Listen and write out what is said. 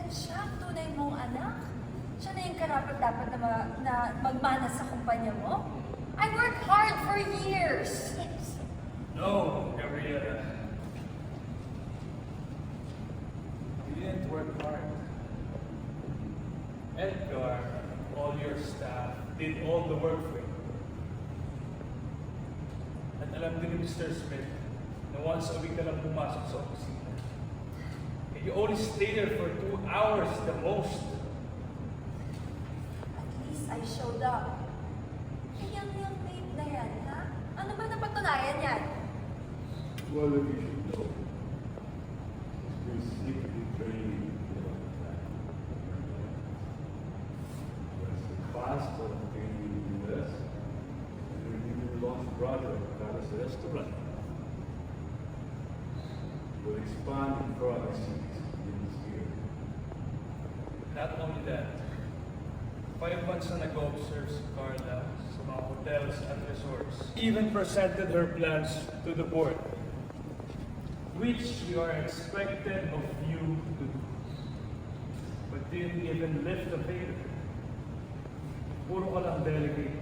Dahil siya ang tunay mong anak. Siya na yung karapat-dapat na magmana sa kumpanya mo. I worked hard for years. No, Gabriela. You didn't work hard. Edgar, all your staff, did all the work for you. At alam din ni Mr. Smith na once a week ka lang pumasok sa opisina. And you only stay there for 2 hours the most. At least I showed up. Eh, yung tape na yan, ha? Ano ba napatunayan yan? Well, if you should know, you're secretly training as the class of training in the US, and you're even lost brother, Carlos Esteban, will expand in provinces in this year. Not only that, 5 months na nag-observe si Carla sa mga hotels at resorts. Even presented her plans to the board, which you are expected of you to do. But didn't even lift a finger. Puro ka lang delegate